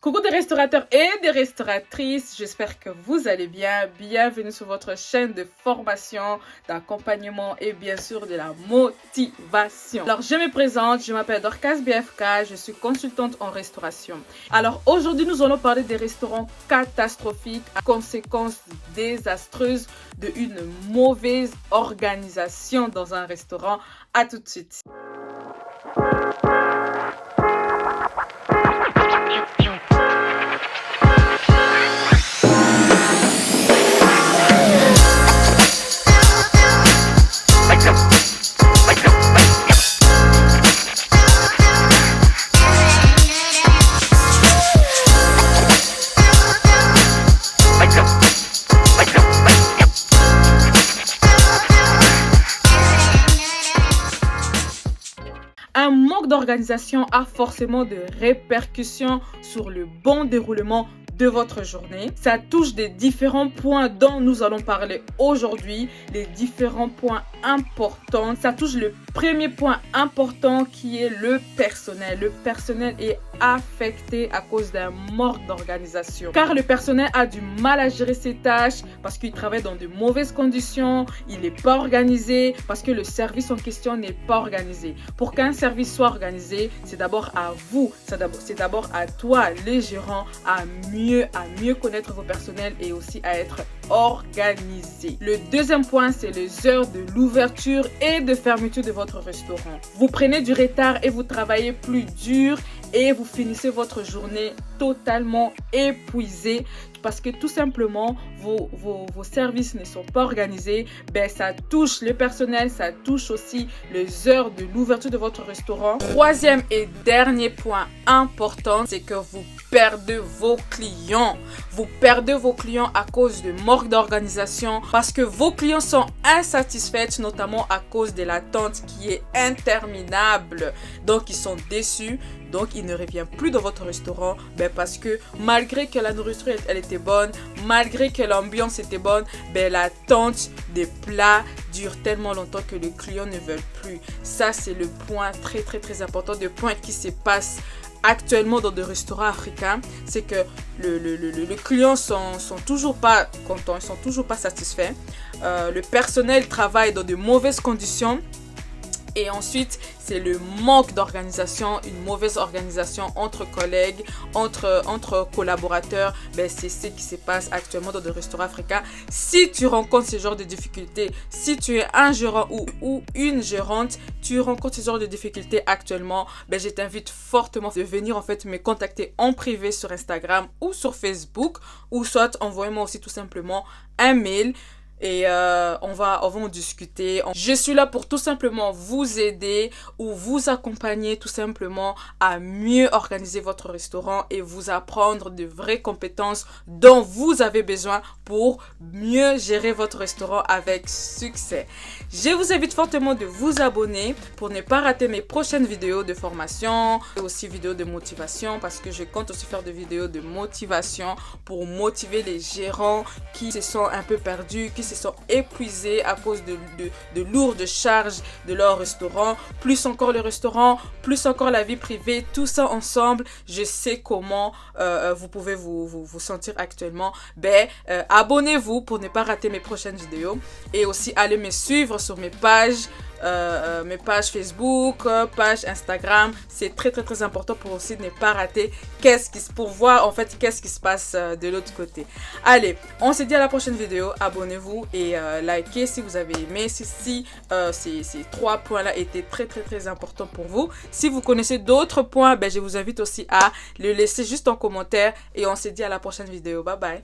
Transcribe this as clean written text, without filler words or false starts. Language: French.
Coucou des restaurateurs et des restauratrices, j'espère que vous allez bien. Bienvenue sur votre chaîne de formation, d'accompagnement et bien sûr de la motivation. Alors je me présente, je m'appelle Dorcas BFK, je suis consultante en restauration. Alors aujourd'hui nous allons parler des restaurants catastrophiques à conséquences désastreuses d'une mauvaise organisation dans un restaurant. À tout de suite. Un manque d'organisation a forcément de répercussions sur le bon déroulement de votre journée. Ça touche des différents points dont nous allons parler aujourd'hui, les différents points importants. Ça touche le premier point important qui est le personnel. Le personnel est affecté à cause d'un manque d'organisation. Car le personnel a du mal à gérer ses tâches parce qu'il travaille dans de mauvaises conditions, il n'est pas organisé, parce que le service en question n'est pas organisé. Pour qu'un service soit organisé, c'est d'abord à vous, c'est d'abord à toi, les gérants, à mieux connaître vos personnels et aussi à être organisé. Le deuxième point, c'est les heures de l'ouverture et de fermeture de votre restaurant. Vous prenez du retard et vous travaillez plus dur et vous finissez votre journée totalement épuisé parce que tout simplement vos services ne sont pas organisés. Ça touche le personnel, ça touche aussi les heures de l'ouverture de votre restaurant. Troisième et dernier point important, c'est que vous perdez vos clients. Vous perdez vos clients à cause de manque d'organisation parce que vos clients sont insatisfaits, notamment à cause de l'attente qui est interminable. Donc, ils sont déçus. Donc, ils ne reviennent plus dans votre restaurant parce que malgré que la nourriture elle était bonne, malgré que l'ambiance était bonne, l'attente des plats dure tellement longtemps que les clients ne veulent plus. Ça, c'est le point très important, le point qui se passe actuellement dans des restaurants africains, c'est que les clients sont toujours pas contents, ils sont toujours pas satisfaits. Le personnel travaille dans de mauvaises conditions. Et ensuite, c'est le manque d'organisation, une mauvaise organisation entre collègues, entre collaborateurs. C'est ce qui se passe actuellement dans des restaurants africains. Si tu rencontres ce genre de difficultés, si tu es un gérant ou une gérante, tu rencontres ce genre de difficultés actuellement, je t'invite fortement de venir me contacter en privé sur Instagram ou sur Facebook, ou soit envoyez-moi aussi tout simplement un mail. Et on va en discuter. Je suis là pour tout simplement vous aider ou vous accompagner tout simplement à mieux organiser votre restaurant et vous apprendre de vraies compétences dont vous avez besoin pour mieux gérer votre restaurant avec succès. Je vous invite fortement de vous abonner pour ne pas rater mes prochaines vidéos de formation et aussi vidéos de motivation parce que je compte aussi faire des vidéos de motivation pour motiver les gérants qui se sont un peu perdus, qui se sont épuisés à cause de lourdes charges de leur restaurant, plus encore le restaurant, plus encore la vie privée, tout ça ensemble. Je sais comment vous pouvez vous sentir actuellement. Abonnez-vous pour ne pas rater mes prochaines vidéos et aussi allez me suivre sur mes pages Facebook, page Instagram. C'est très important pour aussi ne pas rater pour voir qu'est-ce qui se passe de l'autre côté. Allez, on se dit à la prochaine vidéo. Abonnez-vous et likez si vous avez aimé. Si ces trois points là étaient très importants pour vous. Si vous connaissez d'autres points, je vous invite aussi à le laisser juste en commentaire et on se dit à la prochaine vidéo. Bye bye.